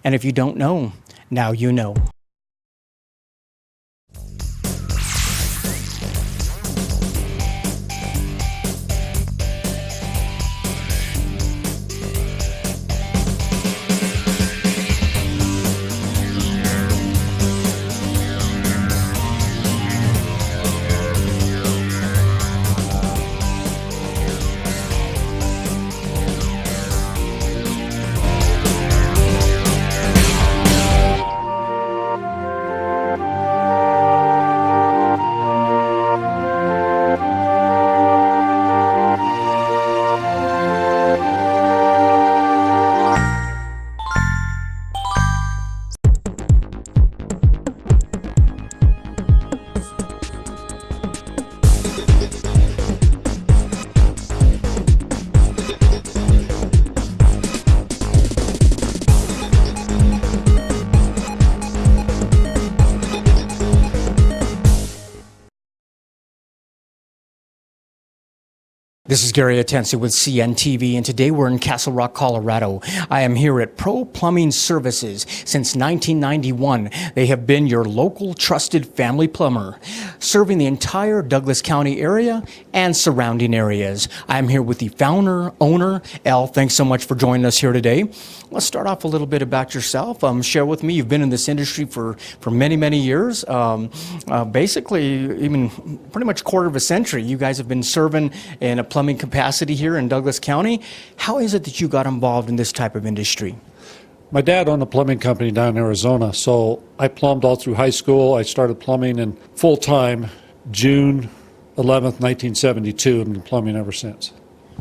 And if you don't know, now you know. This is Gary Atencio with CNTV, and today we're in Castle Rock, Colorado. I am here at Pro Plumbing Services. Since 1991, they have been your local trusted family plumber, serving the entire Douglas County area and surrounding areas. I'm here with the founder, owner, Al. Thanks so much for joining us here today. Let's start off a little bit about yourself. Share with me, you've been in this industry for many, many years. Basically, even pretty much quarter of a century. You guys have been serving in a plumbing capacity here in Douglas County. How is it that you got involved in this type of industry? My dad owned a plumbing company down in Arizona, so I plumbed all through high school. I started plumbing in full-time June 11th, 1972, and been plumbing ever since.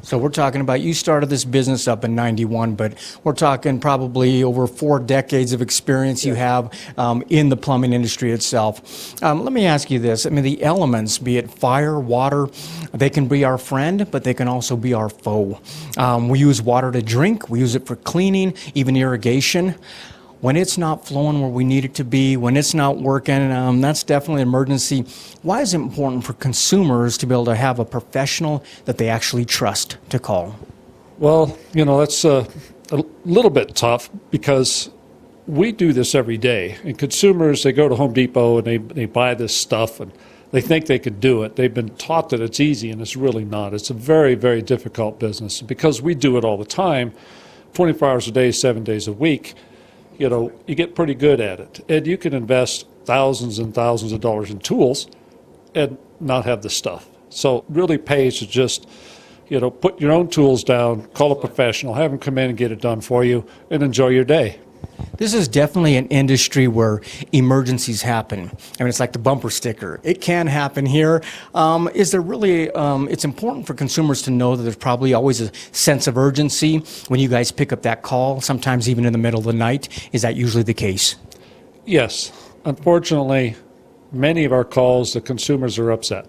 So we're talking about, you started this business up in 91, but we're talking probably over 4 decades of experience you have in the plumbing industry itself. Let me ask you this. I mean, the elements, be it fire, water, they can be our friend, but they can also be our foe. We use water to drink. We use it for cleaning, even irrigation. When it's not flowing where we need it to be, when it's not working, that's definitely an emergency. Why is it important for consumers to be able to have a professional that they actually trust to call? Well, you know, that's a little bit tough because we do this every day. And consumers, they go to Home Depot and they buy this stuff and they think they could do it. They've been taught that it's easy, and it's really not. It's a very, very difficult business. Because we do it all the time, 24 hours a day, 7 days a week, you know, you get pretty good at it. And you can invest thousands and thousands of dollars in tools and not have the stuff. So it really pays to just, you know, put your own tools down, call a professional, have them come in and get it done for you, and enjoy your day. This is definitely an industry where emergencies happen. I mean, it's like the bumper sticker. It can happen here. Is there really, it's important for consumers to know that there's probably always a sense of urgency when you guys pick up that call, sometimes even in the middle of the night. Is that usually the case? Yes. Unfortunately, many of our calls, the consumers are upset.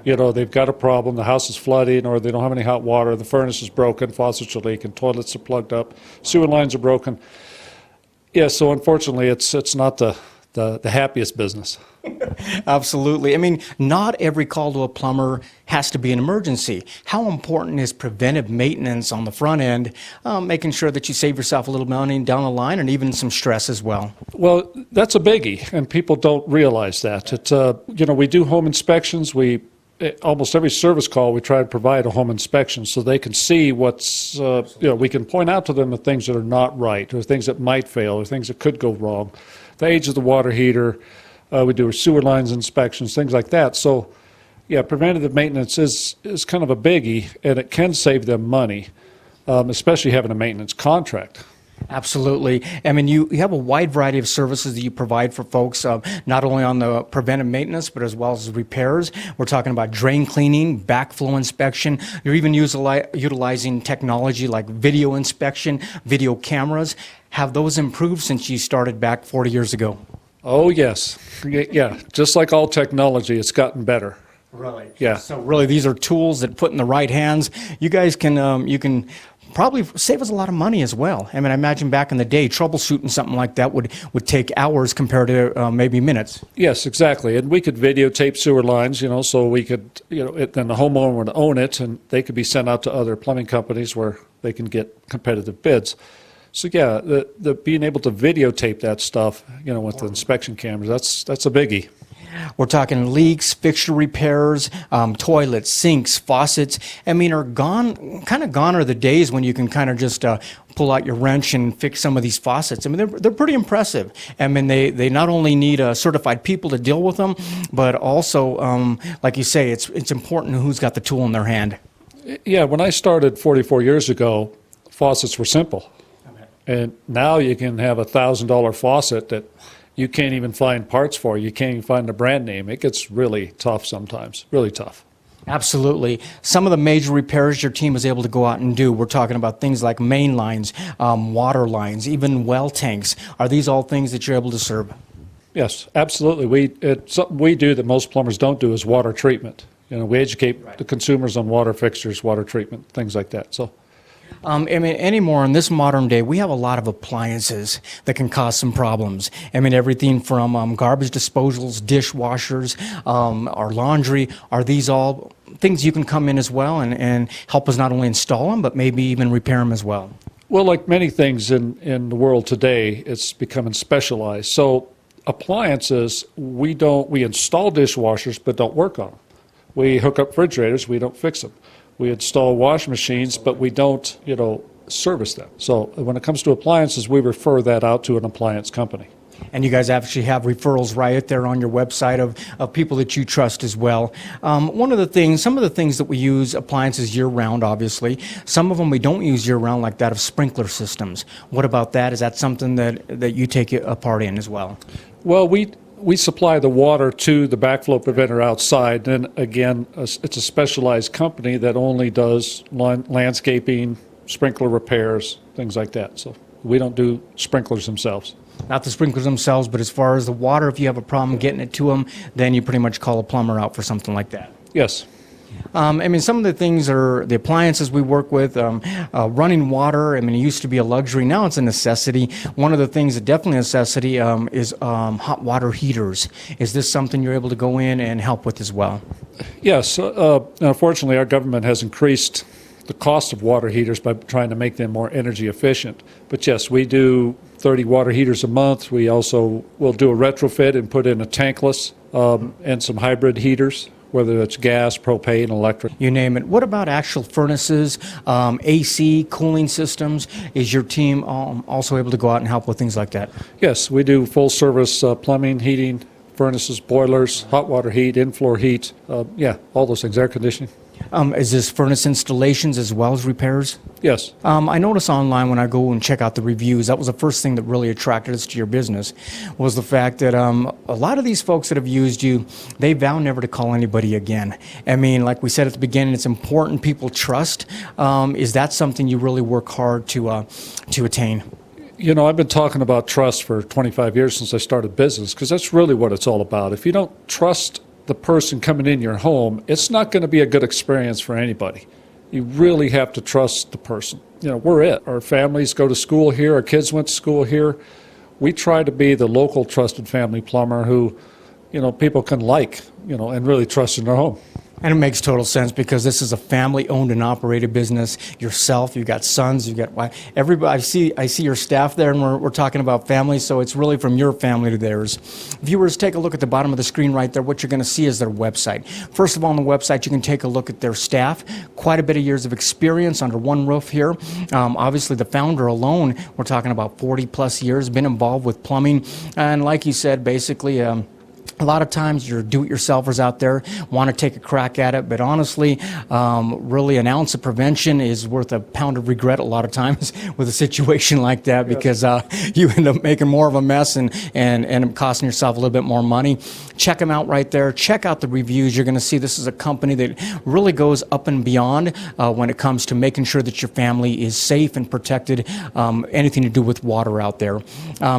You know, they've got a problem, the house is flooding, or they don't have any hot water, the furnace is broken, faucets are leaking, toilets are plugged up, sewer lines are broken. Yeah, so unfortunately, it's not the happiest business. Absolutely. I mean, not every call to a plumber has to be an emergency. How important is preventive maintenance on the front end, making sure that you save yourself a little money down the line and even some stress as well? Well, that's a biggie, and people don't realize that. It's, you know, we do home inspections. Almost every service call, we try to provide a home inspection so they can see what's, you know, we can point out to them the things that are not right, or things that might fail, or things that could go wrong. The age of the water heater, we do sewer lines inspections, things like that. So, yeah, preventative maintenance is kind of a biggie, and it can save them money, especially having a maintenance contract. Absolutely. I mean, you have a wide variety of services that you provide for folks, not only on the preventive maintenance, but as well as repairs. We're talking about drain cleaning, backflow inspection. You're even utilizing technology like video inspection, video cameras. Have those improved since you started back 40 years ago? Oh, yes. Yeah, just like all technology, it's gotten better. Really? Yeah. So really, these are tools that put in the right hands. You guys can, you can probably save us a lot of money as well. I mean, I imagine back in the day, troubleshooting something like that would take hours compared to maybe minutes. Yes, exactly. And we could videotape sewer lines, you know, so we could, you know, then the homeowner would own it, and they could be sent out to other plumbing companies where they can get competitive bids. So yeah, the being able to videotape that stuff, with the inspection cameras, that's a biggie. We're talking leaks, fixture repairs, toilets, sinks, faucets. I mean, kind of gone are the days when you can kind of just pull out your wrench and fix some of these faucets. I mean, they're pretty impressive. I mean, they not only need certified people to deal with them, but also, like you say, it's important who's got the tool in their hand. Yeah, when I started 44 years ago, faucets were simple. Okay. And now you can have a $1,000 faucet that you can't even find parts for. You can't even find the brand name. It gets really tough sometimes, really tough. Absolutely. Some of the major repairs your team is able to go out and do, we're talking about things like main lines, water lines, even well tanks. Are these all things that you're able to serve? Yes, absolutely. It's something we do that most plumbers don't do is water treatment. We educate the consumers on water fixtures, water treatment, things like that. So. I mean, anymore in this modern day, we have a lot of appliances that can cause some problems. I mean, everything from garbage disposals, dishwashers, our laundry. Are these all things you can come in as well and help us not only install them, but maybe even repair them as well? Well, like many things in the world today, it's becoming specialized. So appliances, we install dishwashers, but don't work on them. We hook up refrigerators, we don't fix them. We install washing machines, but we don't, service them. So when it comes to appliances, we refer that out to an appliance company. And you guys actually have referrals right there on your website of people that you trust as well. Some of the things that we use appliances year-round, obviously. Some of them we don't use year-round, like that of sprinkler systems. What about that? Is that something that you take a part in as well? Well, we supply the water to the backflow preventer outside. And again, it's a specialized company that only does landscaping, sprinkler repairs, things like that. So we don't do sprinklers themselves. Not the sprinklers themselves, but as far as the water, if you have a problem getting it to them, then you pretty much call a plumber out for something like that. Yes. I mean, some of the things are the appliances we work with, running water. I mean, it used to be a luxury. Now it's a necessity. One of the things that definitely a necessity is hot water heaters. Is this something you're able to go in and help with as well? Yes. Unfortunately, our government has increased the cost of water heaters by trying to make them more energy efficient. But yes, we do 30 water heaters a month. We also will do a retrofit and put in a tankless and some hybrid heaters, whether it's gas, propane, electric. You name it. What about actual furnaces, AC, cooling systems? Is your team also able to go out and help with things like that? Yes, we do full service plumbing, heating, furnaces, boilers, hot water heat, in-floor heat, all those things, air conditioning. Is this furnace installations as well as repairs? Yes. I notice online when I go and check out the reviews, that was the first thing that really attracted us to your business, was the fact that a lot of these folks that have used you, they vow never to call anybody again. I mean, like we said at the beginning, it's important people trust. Is that something you really work hard to attain? I've been talking about trust for 25 years since I started business, because that's really what it's all about. If you don't trust the person coming in your home, it's not going to be a good experience for anybody. You really have to trust the person. We're it. Our families go to school here. Our kids went to school here. We try to be the local trusted family plumber who, people can and really trust in their home. And it makes total sense because this is a family-owned and operated business. Yourself, you've got sons, you've got everybody. I see your staff there, and we're talking about family, so it's really from your family to theirs. Viewers, take a look at the bottom of the screen right there. What you're going to see is their website. First of all, on the website, you can take a look at their staff. Quite a bit of years of experience under one roof here. Obviously, the founder alone, we're talking about 40-plus years, been involved with plumbing, and like you said, basically. A lot of times your do-it-yourselfers out there want to take a crack at it, but honestly, really an ounce of prevention is worth a pound of regret a lot of times with a situation like that, because you end up making more of a mess and costing yourself a little bit more money. Check them out right there. Check out the reviews. You're going to see this is a company that really goes up and beyond when it comes to making sure that your family is safe and protected, anything to do with water out there.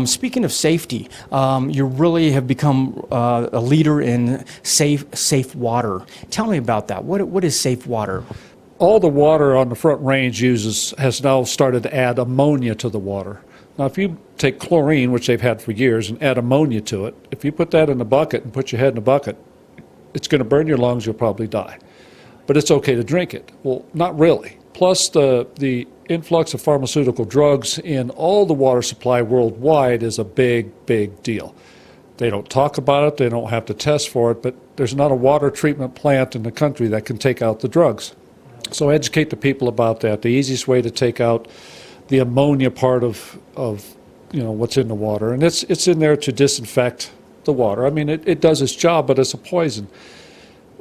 Speaking of safety, you really have become a leader in safe water. Tell me about that. What is safe water? All the water on the Front Range has now started to add ammonia to the water. Now, if you take chlorine, which they've had for years, and add ammonia to it, if you put that in a bucket and put your head in a bucket, it's going to burn your lungs, you'll probably die. But it's okay to drink it. Well, not really. plus the influx of pharmaceutical drugs in all the water supply worldwide is a big, big deal. They don't talk about it, they don't have to test for it, but there's not a water treatment plant in the country that can take out the drugs. So educate the people about that. The easiest way to take out the ammonia part of what's in the water, and it's in there to disinfect the water. I mean, it does its job, but it's a poison.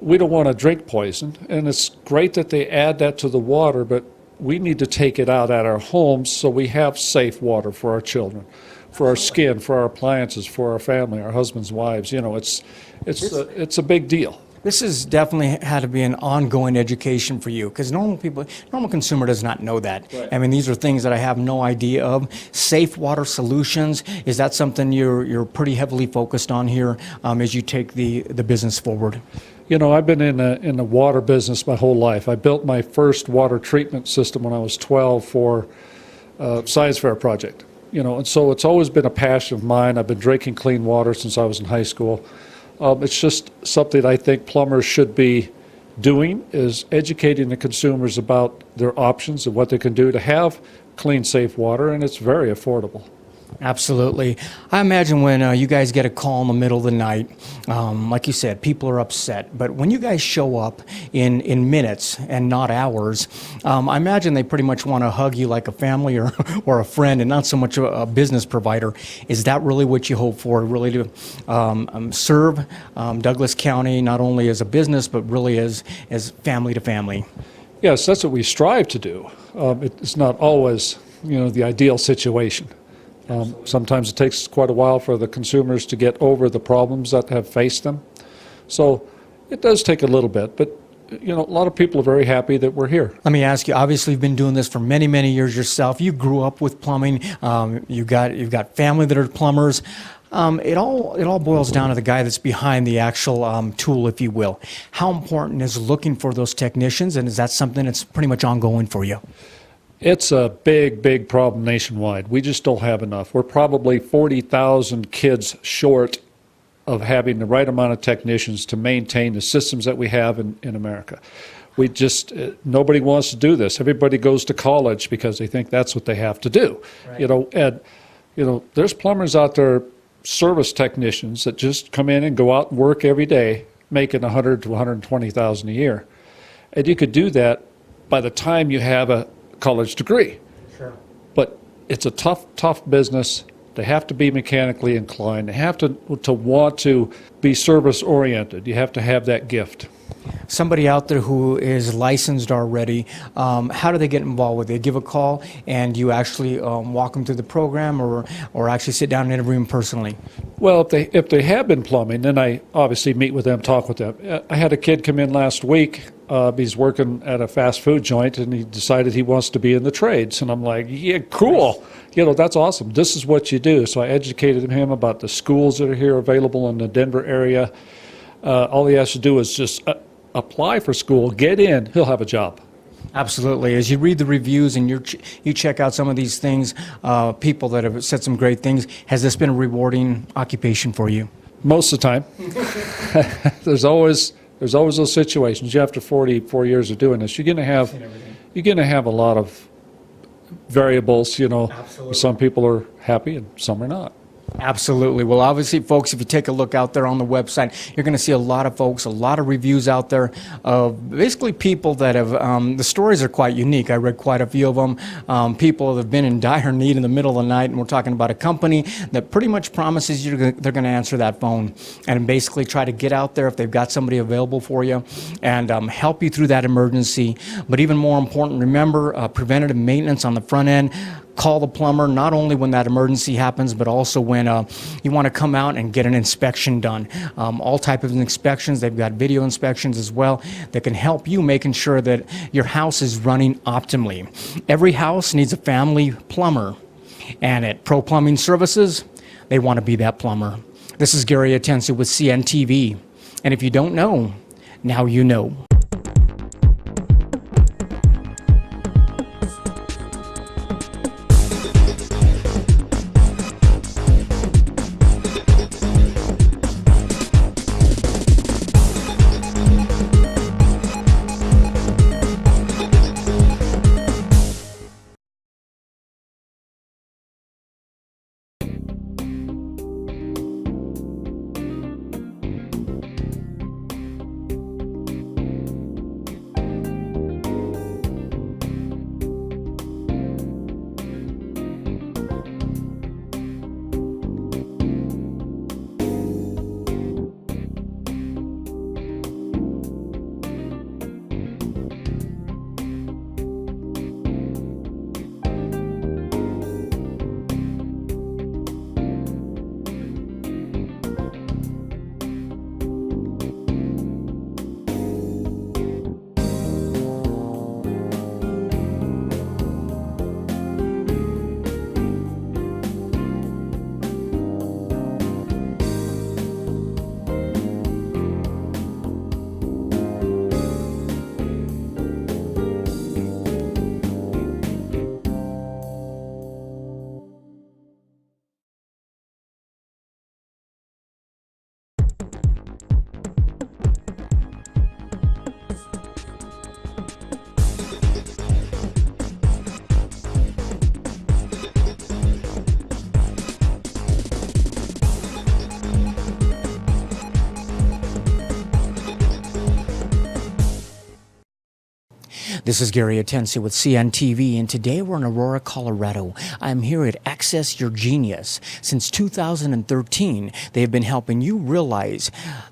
We don't want to drink poison, and it's great that they add that to the water, but we need to take it out at our homes so we have safe water for our children, for our skin, for our appliances, for our family, our husbands, wives. It's a big deal. This has definitely had to be an ongoing education for you, because normal consumer does not know that. Right. I mean, these are things that I have no idea of. Safe water solutions, is that something you're pretty heavily focused on here as you take the business forward? I've been in the water business my whole life. I built my first water treatment system when I was 12 for a science fair project. And so it's always been a passion of mine. I've been drinking clean water since I was in high school. It's just something I think plumbers should be doing, is educating the consumers about their options and what they can do to have clean, safe water, and it's very affordable. Absolutely. I imagine when you guys get a call in the middle of the night, like you said, people are upset. But when you guys show up in minutes and not hours, I imagine they pretty much want to hug you like a family or a friend, and not so much a business provider. Is that really what you hope for, really to serve Douglas County not only as a business, but really as family to family? Yes, that's what we strive to do. It's not always, the ideal situation. Sometimes it takes quite a while for the consumers to get over the problems that have faced them. So it does take a little bit, but a lot of people are very happy that we're here. Let me ask you, obviously you've been doing this for many, many years yourself. You grew up with plumbing. You've got family that are plumbers. It all boils down to the guy that's behind the actual tool, if you will. How important is looking for those technicians, and is that something that's pretty much ongoing for you? It's a big, big problem nationwide. We just don't have enough. We're probably 40,000 kids short of having the right amount of technicians to maintain the systems that we have in America. We just, nobody wants to do this. Everybody goes to college because they think that's what they have to do. Right. There's plumbers out there, service technicians, that just come in and go out and work every day, making $100,000 to $120,000 a year. And you could do that by the time you have a college degree. Sure. But it's a tough business. They have to be mechanically inclined. They have to want to be service oriented. You have to have that gift. Somebody out there who is licensed already, how do they get involved with it? They give a call, and you actually walk them through the program, or actually sit down and interview them personally? Well, if they have been plumbing, then I obviously meet with them, talk with them. I had a kid come in last week. He's working at a fast food joint, and he decided he wants to be in the trades. And I'm like, yeah, cool. That's awesome. This is what you do. So I educated him about the schools that are here available in the Denver area. All he has to do is just apply for school, get in, he'll have a job. Absolutely. As you read the reviews and you check out some of these things, people that have said some great things, has this been a rewarding occupation for you? Most of the time. There's always those situations. After 44 years of doing this, you're going to have a lot of variables. Absolutely. Some people are happy and some are not. Absolutely. Well, obviously, folks, if you take a look out there on the website, you're going to see a lot of folks, a lot of reviews out there of basically people that have, the stories are quite unique. I read quite a few of them. People that have been in dire need in the middle of the night, and we're talking about a company that pretty much promises you they're going to answer that phone and basically try to get out there if they've got somebody available for you and help you through that emergency. But even more important, remember preventative maintenance on the front end. Call the plumber not only when that emergency happens, but also when you want to come out and get an inspection done. All types of inspections. They've got video inspections as well that can help you making sure that your house is running optimally. Every house needs a family plumber, and at Pro Plumbing Services, they want to be that plumber. This is Gary Atencio with CNTV, and if you don't know, now you know. This is Gary Atencio with CNTV, and today we're in Aurora, Colorado. I'm here at Access Your Genius. Since 2013, they have been helping you realize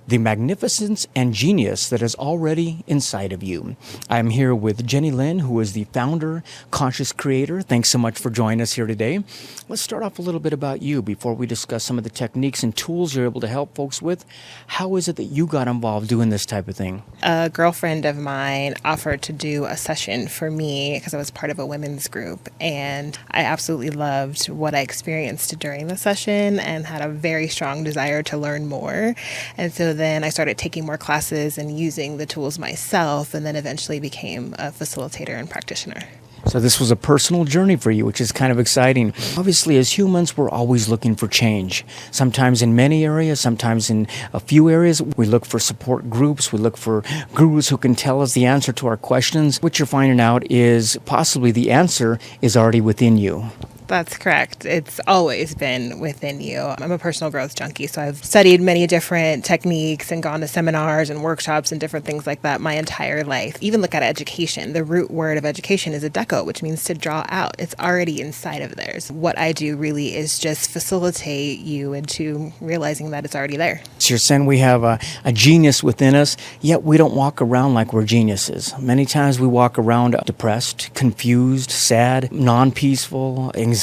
the magnificence and genius that is already inside of you. I'm here with Jenny Lynn, who is the founder, conscious creator. Thanks so much for joining us here today. Let's start off a little bit about you before we discuss some of the techniques and tools you're able to help folks with. How is it that you got involved doing this type of thing? A girlfriend of mine offered to do a session for me because I was part of a women's group, and I absolutely loved what I experienced during the session and had a very strong desire to learn more. And so then I started taking more classes and using the tools myself, and then eventually became a facilitator and practitioner. So this was a personal journey for you, which is kind of exciting. Obviously, as humans, we're always looking for change. Sometimes in many areas, sometimes in a few areas. We look for support groups. We look for gurus who can tell us the answer to our questions. What you're finding out is possibly the answer is already within you. That's correct. It's always been within you. I'm a personal growth junkie, so I've studied many different techniques and gone to seminars and workshops and different things like that my entire life. Even look at education. The root word of education is deco, which means to draw out. It's already inside of theirs. What I do really is just facilitate you into realizing that it's already there. So you're saying we have a genius within us, yet we don't walk around like we're geniuses. Many times we walk around depressed, confused, sad, non-peaceful, anxiety.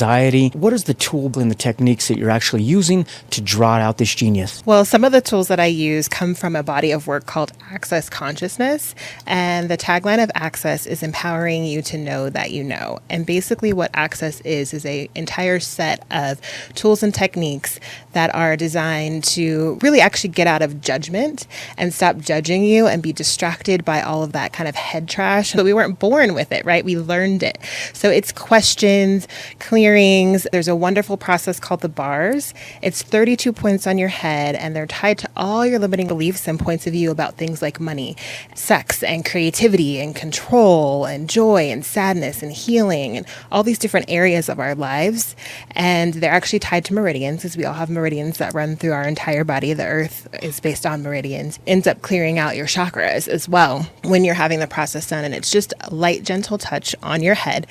What is the tool and the techniques that you're actually using to draw out this genius? Well, some of the tools that I use come from a body of work called Access Consciousness. And the tagline of Access is empowering you to know that you know. And basically what Access is an entire set of tools and techniques that are designed to really actually get out of judgment and stop judging you and be distracted by all of that kind of head trash. But we weren't born with it, right? We learned it. So it's questions, clearings. There's a wonderful process called the bars. It's 32 points on your head, and they're tied to all your limiting beliefs and points of view about things like money, sex, and creativity, and control, and joy, and sadness, and healing, and all these different areas of our lives. And they're actually tied to meridians, because we all have meridians that run through our entire body. The earth is based on meridians. Ends up clearing out your chakras as well when you're having the process done. And it's just a light, gentle touch on your head.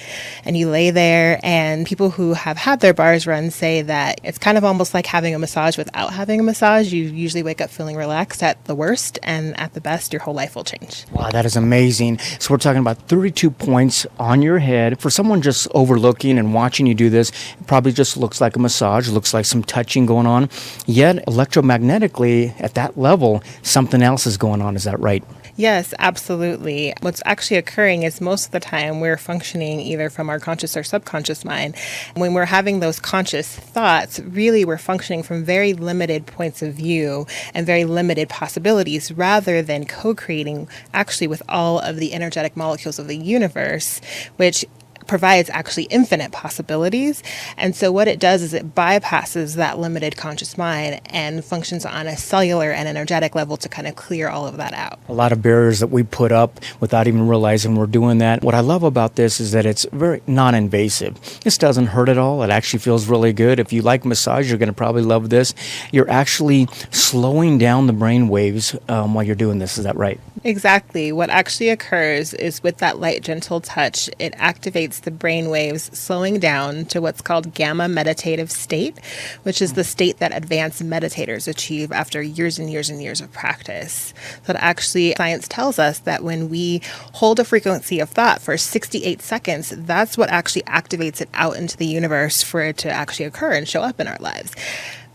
And you lay there, and people who have had their bars run say that it's kind of almost like having a massage without having a massage. You usually wake up feeling relaxed at the worst, and at the best, your whole life will change. Wow, that is amazing. So we're talking about 32 points on your head. For someone just overlooking and watching you do this, it probably just looks like a massage, looks like some touching going on. Yet, electromagnetically, at that level, something else is going on. Is that right? Yes, absolutely. What's actually occurring is most of the time we're functioning either from our conscious or subconscious mind. When we're having those conscious thoughts, really we're functioning from very limited points of view and very limited possibilities rather than co-creating actually with all of the energetic molecules of the universe, which provides actually infinite possibilities. And so what it does is it bypasses that limited conscious mind and functions on a cellular and energetic level to kind of clear all of that out. A lot of barriers that we put up without even realizing we're doing that. What I love about this is that it's very non-invasive. This doesn't hurt at all. It actually feels really good. If you like massage, you're going to probably love this. You're actually slowing down the brain waves while you're doing this. Is that right? Exactly. What actually occurs is with that light, gentle touch, it activates the brain waves, slowing down to what's called gamma meditative state, which is the state that advanced meditators achieve after years and years and years of practice. So actually, science tells us that when we hold a frequency of thought for 68 seconds, that's what actually activates it out into the universe for it to actually occur and show up in our lives.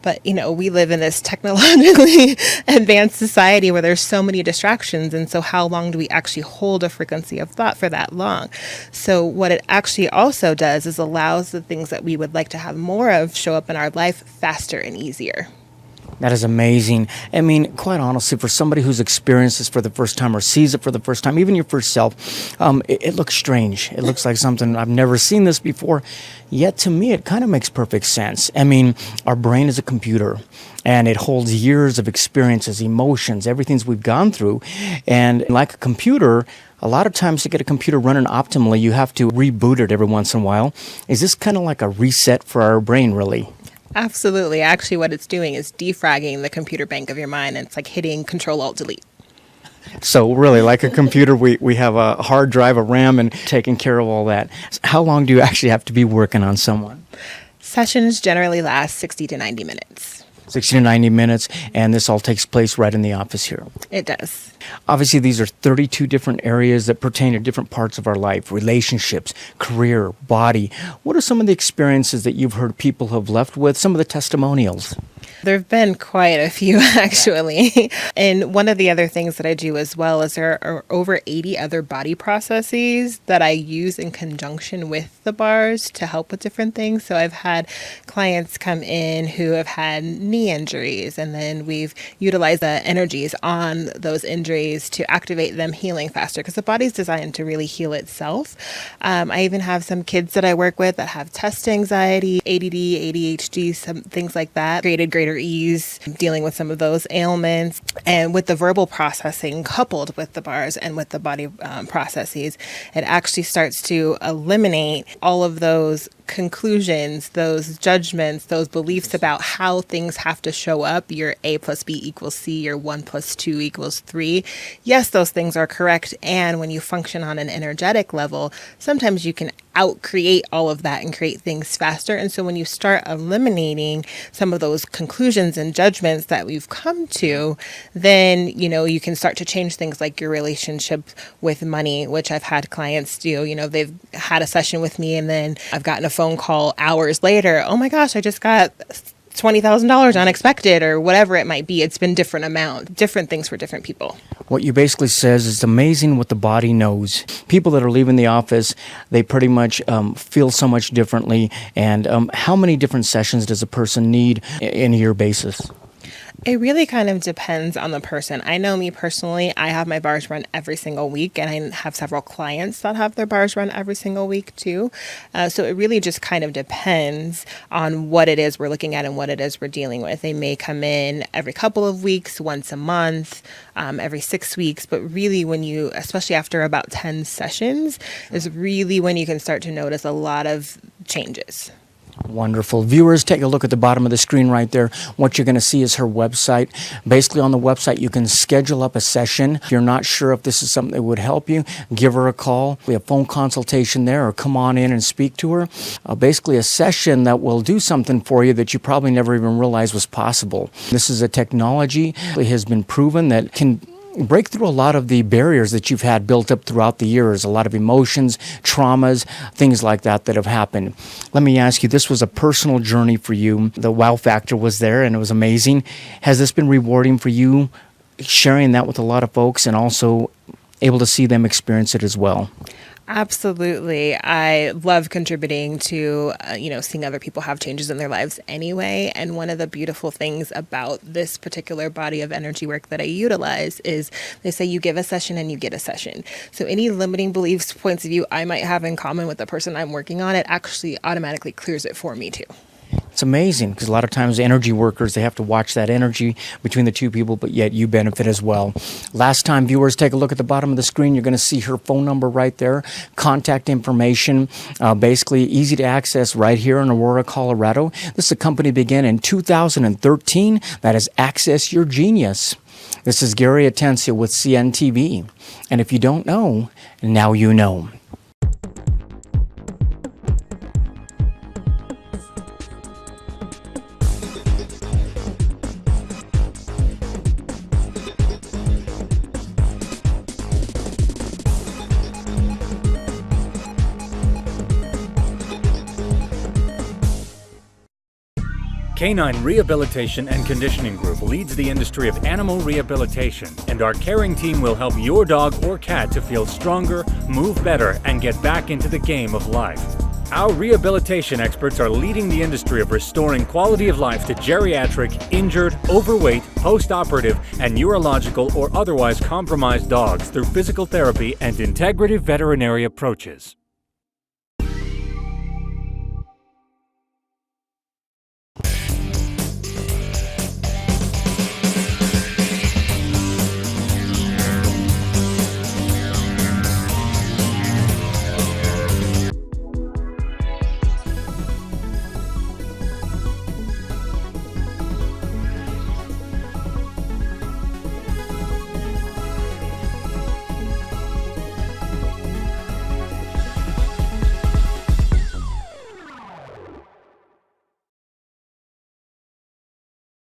But, we live in this technologically advanced society where there's so many distractions. And so how long do we actually hold a frequency of thought for that long? So what it actually also does is allows the things that we would like to have more of show up in our life faster and easier. That is amazing. I mean, quite honestly, for somebody who's experienced this for the first time or sees it for the first time, even your first self, it looks strange. It looks like something, I've never seen this before. Yet to me, it kind of makes perfect sense. I mean, our brain is a computer, and it holds years of experiences, emotions, everything we've gone through. And like a computer, a lot of times to get a computer running optimally, you have to reboot it every once in a while. Is this kind of like a reset for our brain, really? Absolutely. Actually, what it's doing is defragging the computer bank of your mind, and it's like hitting Control-Alt-Delete. So really, like a computer, we have a hard drive, a RAM, and taking care of all that. How long do you actually have to be working on someone? Sessions generally last 60 to 90 minutes. 60 to 90 minutes, and this all takes place right in the office here. It does. Obviously, these are 32 different areas that pertain to different parts of our life, relationships, career, body. What are some of the experiences that you've heard people have left with, some of the testimonials? There have been quite a few, actually. And one of the other things that I do as well is there are over 80 other body processes that I use in conjunction with the bars to help with different things. So I've had clients come in who have had knee injuries, and then we've utilized the energies on those injuries to activate them healing faster, because the body's designed to really heal itself. I even have some kids that I work with that have test anxiety, ADD, ADHD, some things like that. Created greater ease dealing with some of those ailments. And with the verbal processing coupled with the bars and with the body processes, it actually starts to eliminate all of those conclusions, those judgments, those beliefs about how things have to show up. Your A plus B equals C, your 1 plus 2 equals 3. Yes, those things are correct. And when you function on an energetic level, sometimes you can out-create all of that and create things faster. And so when you start eliminating some of those conclusions and judgments that we've come to, then, you can start to change things like your relationship with money, which I've had clients do. They've had a session with me, and then I've gotten a phone call hours later. Oh my gosh, I just got $20,000 unexpected, or whatever it might be. It's been different things for different people. What you basically says is it's amazing what the body knows. People that are leaving the office, they pretty much feel so much differently. And how many different sessions does a person need in a year basis? It really kind of depends on the person. I know me personally, I have my bars run every single week, and I have several clients that have their bars run every single week too. So it really just kind of depends on what it is we're looking at and what it is we're dealing with. They may come in every couple of weeks, once a month, every 6 weeks, but really especially after about 10 sessions, is really when you can start to notice a lot of changes. Wonderful. Viewers, take a look at the bottom of the screen right there. What you're going to see is her website. Basically, on the website, you can schedule up a session. If you're not sure if this is something that would help you, give her a call. We have phone consultation there, or come on in and speak to her. Basically, a session that will do something for you that you probably never even realized was possible. This is a technology that has been proven that can break through a lot of the barriers that you've had built up throughout the years, a lot of emotions, traumas, things like that have happened. Let me ask you, this was a personal journey for you. The wow factor was there, and it was amazing. Has this been rewarding for you, sharing that with a lot of folks and also able to see them experience it as well? Absolutely. I love contributing to, seeing other people have changes in their lives anyway. And one of the beautiful things about this particular body of energy work that I utilize is they say you give a session and you get a session. So any limiting beliefs, points of view I might have in common with the person I'm working on, it actually automatically clears it for me too. It's amazing because a lot of times energy workers, they have to watch that energy between the two people, but yet you benefit as well. Last time, viewers, take a look at the bottom of the screen. You're going to see her phone number right there, contact information, basically easy to access right here in Aurora, Colorado. This is a company began in 2013. That is Access Your Genius. This is Gary Atencio with CNTV. And if you don't know, now you know. Canine Rehabilitation and Conditioning Group leads the industry of animal rehabilitation, and our caring team will help your dog or cat to feel stronger, move better, and get back into the game of life. Our rehabilitation experts are leading the industry of restoring quality of life to geriatric, injured, overweight, post-operative, and neurological or otherwise compromised dogs through physical therapy and integrative veterinary approaches.